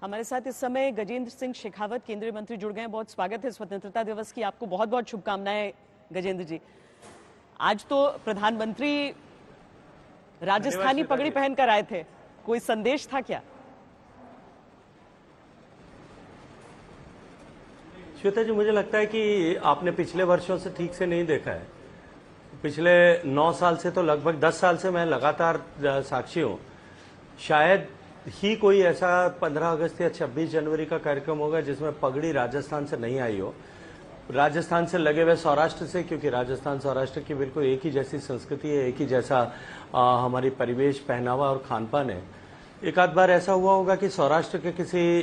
हमारे साथ इस समय गजेंद्र सिंह शेखावत केंद्रीय मंत्री जुड़ गए हैं। बहुत स्वागत है स्वतंत्रता दिवस की, आपको बहुत बहुत शुभकामनाएं गजेंद्र जी। आज तो प्रधानमंत्री राजस्थानी पगड़ी पहनकर आए थे, कोई संदेश था क्या? श्वेता जी, मुझे लगता है कि आपने पिछले वर्षों से ठीक से नहीं देखा है। पिछले 9 साल से तो लगभग 10 साल से मैं लगातार साक्षी हूं। शायद ही कोई ऐसा 15 अगस्त या 26 जनवरी का कार्यक्रम होगा जिसमें पगड़ी राजस्थान से नहीं आई हो। राजस्थान से लगे हुए सौराष्ट्र से, क्योंकि राजस्थान सौराष्ट्र की बिल्कुल एक ही जैसी संस्कृति है, एक ही जैसा हमारी परिवेश, पहनावा और खान पान है। एक आध बार ऐसा हुआ होगा कि सौराष्ट्र के किसी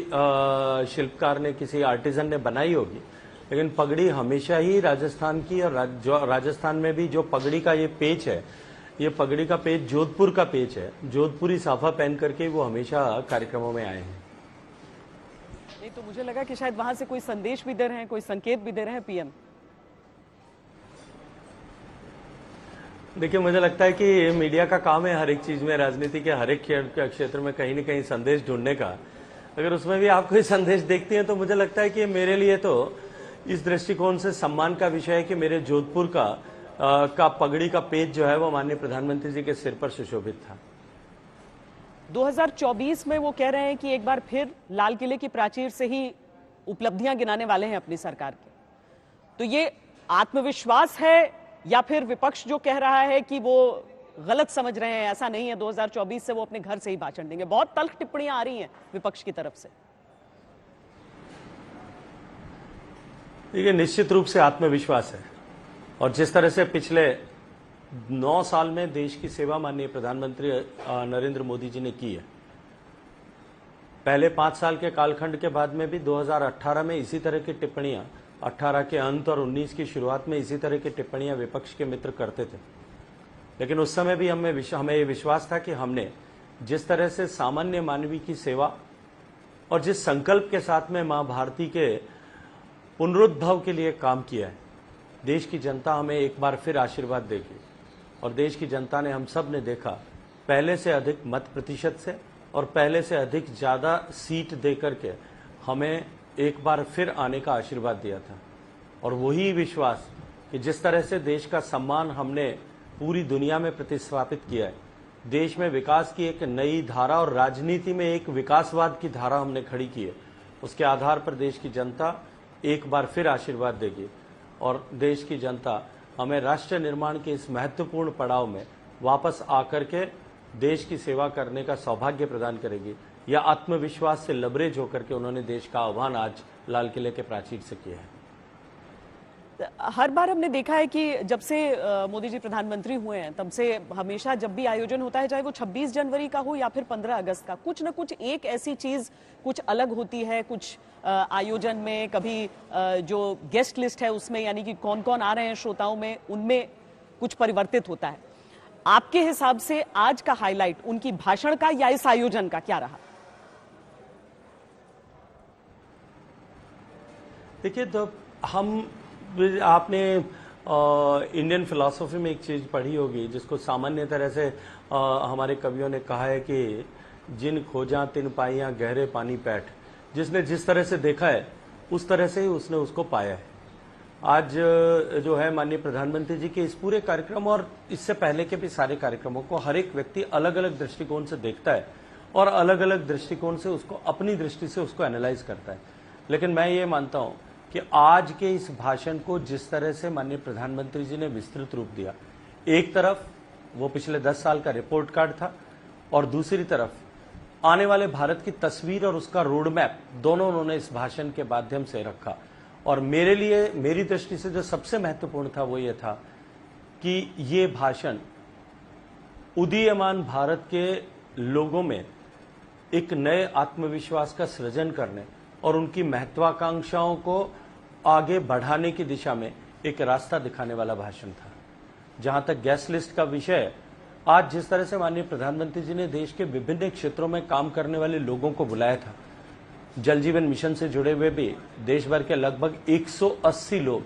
शिल्पकार ने, किसी आर्टिजन ने बनाई होगी, लेकिन पगड़ी हमेशा ही राजस्थान की। और जो राजस्थान में भी जो पगड़ी का ये पेच है, ये पगड़ी का पेच जोधपुर का पेच है। जोधपुरी साफा पहन करके वो हमेशा कार्यक्रमों में आए हैं। नहीं तो मुझे लगा कि शायद वहां से कोई संदेश भी दे रहे हैं, कोई संकेत भी दे रहे हैं पीएम। देखिए, मुझे लगता है कि मीडिया का काम है हर एक चीज में, राजनीति के हर एक क्षेत्र में कहीं न कहीं संदेश ढूंढने का। अगर उसमें भी आप कोई संदेश देखती हैं तो मुझे लगता है कि मेरे लिए तो इस दृष्टिकोण से सम्मान का विषय है कि मेरे जोधपुर का पगड़ी का पेच जो है वो माननीय प्रधानमंत्री जी के सिर पर सुशोभित था। 2024 में वो कह रहे हैं कि एक बार फिर लाल किले की प्राचीर से ही उपलब्धियां गिनाने वाले हैं अपनी सरकार के। तो ये आत्मविश्वास है या फिर विपक्ष जो कह रहा है कि वो गलत समझ रहे हैं? ऐसा नहीं है, 2024 से वो अपने घर से ही भाषण देंगे। बहुत तल्ख टिप्पणियां आ रही हैं विपक्ष की तरफ से। देखिए, निश्चित रूप से आत्मविश्वास है। और जिस तरह से पिछले 9 साल में देश की सेवा माननीय प्रधानमंत्री नरेंद्र मोदी जी ने की है, पहले 5 साल के कालखंड के बाद में भी 2018 में इसी तरह की टिप्पणियां, 18 के अंत और 19 की शुरुआत में इसी तरह की टिप्पणियां विपक्ष के मित्र करते थे। लेकिन उस समय भी हमें ये विश्वास था कि हमने जिस तरह से सामान्य मानवीय की सेवा और जिस संकल्प के साथ में मां भारती के पुनरुद्भव के लिए काम किया है, देश की जनता हमें एक बार फिर आशीर्वाद देगी। और देश की जनता ने, हम सब ने देखा, पहले से अधिक मत प्रतिशत से और पहले से अधिक ज़्यादा सीट दे करके हमें एक बार फिर आने का आशीर्वाद दिया था। और वही विश्वास कि जिस तरह से देश का सम्मान हमने पूरी दुनिया में प्रतिस्थापित किया है, देश में विकास की एक नई धारा और राजनीति में एक विकासवाद की धारा हमने खड़ी की है, उसके आधार पर देश की जनता एक बार फिर आशीर्वाद देगी। और देश की जनता हमें राष्ट्र निर्माण के इस महत्वपूर्ण पड़ाव में वापस आकर के देश की सेवा करने का सौभाग्य प्रदान करेगी। यह आत्मविश्वास से लबरेज होकर के उन्होंने देश का आह्वान आज लाल किले के प्राचीर से किया है। हर बार हमने देखा है कि जब से मोदी जी प्रधानमंत्री हुए हैं तब से हमेशा जब भी आयोजन होता है, चाहे वो 26 जनवरी का हो या फिर 15 अगस्त का, कुछ न कुछ एक ऐसी चीज कुछ अलग होती है। कुछ आयोजन में कभी जो गेस्ट लिस्ट है उसमें, यानी कि कौन कौन आ रहे हैं श्रोताओं में, उनमें कुछ परिवर्तित होता है। आपके हिसाब से आज का हाईलाइट उनकी भाषण का या इस आयोजन का क्या रहा? देखिए, तो आपने इंडियन फिलॉसफी में एक चीज पढ़ी होगी जिसको सामान्य तरह से हमारे कवियों ने कहा है कि जिन खोजा तिन पाइयां गहरे पानी पैठ। जिसने जिस तरह से देखा है उस तरह से ही उसने उसको पाया है। आज जो है माननीय प्रधानमंत्री जी के इस पूरे कार्यक्रम और इससे पहले के भी सारे कार्यक्रमों को हर एक व्यक्ति अलग अलग दृष्टिकोण से देखता है और अलग अलग दृष्टिकोण से उसको, अपनी दृष्टि से उसको एनालाइज करता है। लेकिन मैं ये मानता हूं कि आज के इस भाषण को जिस तरह से माननीय प्रधानमंत्री जी ने विस्तृत रूप दिया, एक तरफ वो पिछले 10 साल का रिपोर्ट कार्ड था और दूसरी तरफ आने वाले भारत की तस्वीर और उसका रोड मैप, दोनों उन्होंने इस भाषण के माध्यम से रखा। और मेरे लिए, मेरी दृष्टि से जो सबसे महत्वपूर्ण था वो ये था कि ये भाषण उदीयमान भारत के लोगों में एक नए आत्मविश्वास का सृजन करने और उनकी महत्वाकांक्षाओं को आगे बढ़ाने की दिशा में एक रास्ता दिखाने वाला भाषण था। जहां तक गैस लिस्ट का विषय, आज जिस तरह से माननीय प्रधानमंत्री जी ने देश के विभिन्न क्षेत्रों में काम करने वाले लोगों को बुलाया था, जल जीवन मिशन से जुड़े हुए भी देश भर के लगभग 180 लोग,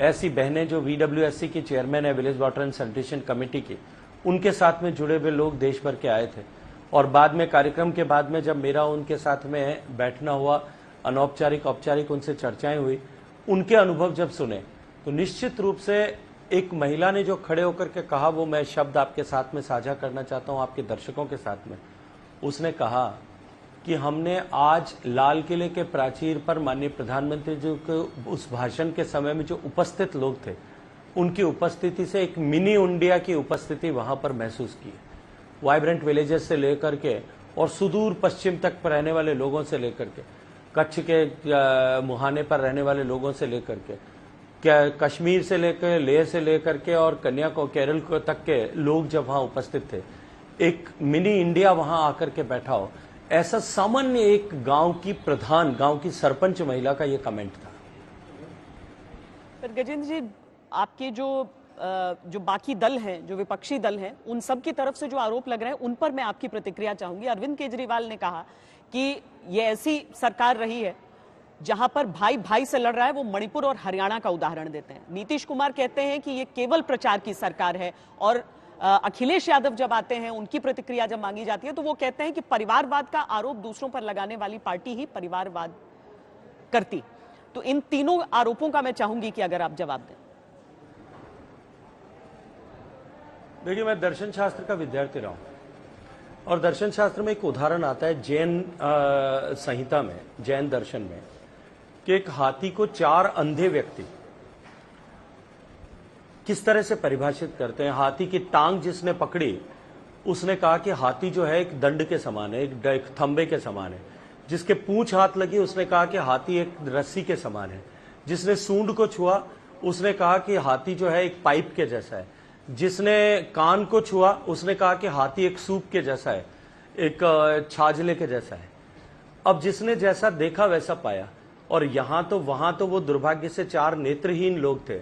ऐसी बहनें जो VWSC की चेयरमैन है, village water and sanitation committee की, उनके साथ में जुड़े हुए लोग देश भर के आए थे। और बाद में कार्यक्रम के बाद में जब मेरा उनके साथ में बैठना हुआ, अनौपचारिक औपचारिक उनसे चर्चाएं हुई, उनके अनुभव जब सुने तो निश्चित रूप से एक महिला ने जो खड़े होकर के कहा, वो मैं शब्द आपके साथ में साझा करना चाहता हूं आपके दर्शकों के साथ में। उसने कहा कि हमने आज लाल किले के प्राचीर पर माननीय प्रधानमंत्री जी के उस भाषण के समय में जो उपस्थित लोग थे, उनकी उपस्थिति से एक मिनी इंडिया की उपस्थिति वहां पर महसूस की। वाइब्रेंट विलेजेस से लेकर के और सुदूर पश्चिम तक पर रहने वाले लोगों से लेकर के, कच्छ के मुहाने पर रहने वाले लोगों से लेकर के, कश्मीर से लेकर लेह से लेकर के और कन्याकुमारी केरल को तक के लोग जब वहां उपस्थित थे, एक मिनी इंडिया वहां आकर के बैठा हो, ऐसा सामान्य एक गांव की प्रधान, गांव की सरपंच महिला का यह कमेंट था। पर गजेंद्र जी, आपके जो बाकी दल हैं, जो विपक्षी दल हैं, उन सब की तरफ से जो आरोप लग रहे हैं, उन पर मैं आपकी प्रतिक्रिया चाहूंगी। अरविंद केजरीवाल ने कहा कि ये ऐसी सरकार रही है जहां पर भाई भाई से लड़ रहा है। वो मणिपुर और हरियाणा का उदाहरण देते हैं। नीतीश कुमार कहते हैं कि ये केवल प्रचार की सरकार है। और अखिलेश यादव जब आते हैं, उनकी प्रतिक्रिया जब मांगी जाती है, तो वो कहते हैं कि परिवारवाद का आरोप दूसरों पर लगाने वाली पार्टी ही परिवारवाद करती। तो इन तीनों आरोपों का मैं चाहूंगी कि अगर आप जवाब दें। देखिए, मैं दर्शन शास्त्र का विद्यार्थी रहा हूं और दर्शन शास्त्र में एक उदाहरण आता है जैन संहिता में, जैन दर्शन में, कि एक हाथी को 4 अंधे व्यक्ति किस तरह से परिभाषित करते हैं। हाथी की टांग जिसने पकड़ी, उसने कहा कि हाथी जो है एक दंड के समान है, एक थंबे के समान है। जिसके पूंछ हाथ लगी, उसने कहा कि हाथी एक रस्सी के समान है। जिसने सूंड को छुआ, उसने कहा कि हाथी जो है एक पाइप के जैसा है। जिसने कान को छुआ, उसने कहा कि हाथी एक सूप के जैसा है, एक छाजले के जैसा है। अब जिसने जैसा देखा वैसा पाया। और यहां तो वहां तो वो दुर्भाग्य से 4 नेत्रहीन लोग थे।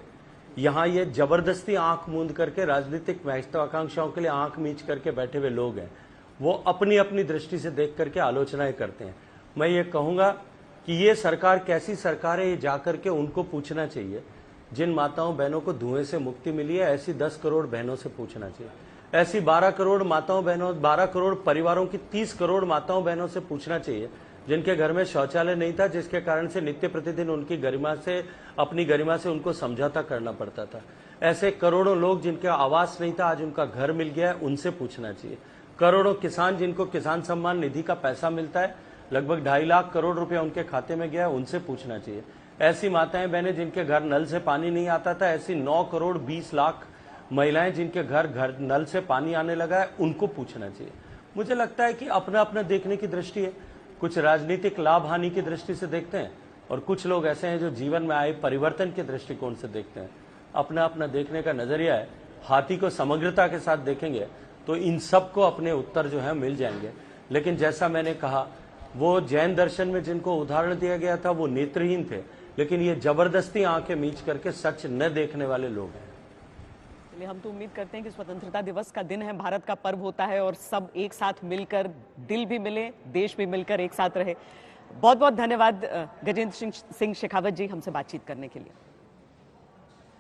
यहां ये जबरदस्ती आंख मूंद करके राजनीतिक महत्वाकांक्षाओं के लिए आंख मीच करके बैठे हुए लोग हैं। वो अपनी अपनी दृष्टि से देख करके आलोचनाएं करते हैं। मैं ये कहूंगा कि ये सरकार कैसी सरकार है, ये जाकर के उनको पूछना चाहिए। जिन माताओं बहनों को धुएं से मुक्ति मिली है, ऐसी 10 करोड़ बहनों से पूछना चाहिए। ऐसी 12 करोड़ माताओं बहनों, 12 करोड़ परिवारों की 30 करोड़ माताओं बहनों से पूछना चाहिए जिनके घर में शौचालय नहीं था, जिसके कारण से नित्य प्रतिदिन उनकी गरिमा से, अपनी गरिमा से उनको समझौता करना पड़ता था। ऐसे करोड़ों लोग जिनके आवास नहीं था, आज उनका घर मिल गया है, उनसे पूछना चाहिए। करोड़ों किसान जिनको किसान सम्मान निधि का पैसा मिलता है, लगभग 2.5 लाख करोड़ रुपया उनके खाते में गया है, उनसे पूछना चाहिए। ऐसी माताएं बहनें जिनके घर नल से पानी नहीं आता था, ऐसी 9 करोड़ 20 लाख महिलाएं जिनके घर नल से पानी आने लगा है, उनको पूछना चाहिए। मुझे लगता है कि अपना अपना देखने की दृष्टि है। कुछ राजनीतिक लाभ हानि की दृष्टि से देखते हैं और कुछ लोग ऐसे हैं जो जीवन में आए परिवर्तन के दृष्टिकोण से देखते हैं। अपना अपना देखने का नजरिया है। हाथी को समग्रता के साथ देखेंगे तो इन सबको अपने उत्तर जो है मिल जाएंगे। लेकिन जैसा मैंने कहा, वो जैन दर्शन में जिनको उदाहरण दिया गया था वो नेत्रहीन थे, लेकिन ये जबरदस्ती आंखें मीच करके सच न देखने वाले लोग हैं। चलिए, हम तो उम्मीद करते हैं कि स्वतंत्रता दिवस का दिन है, भारत का पर्व होता है और सब एक साथ मिलकर, दिल भी मिले, देश भी मिलकर एक साथ रहे। बहुत बहुत धन्यवाद गजेंद्र सिंह शेखावत जी, हमसे बातचीत करने के लिए।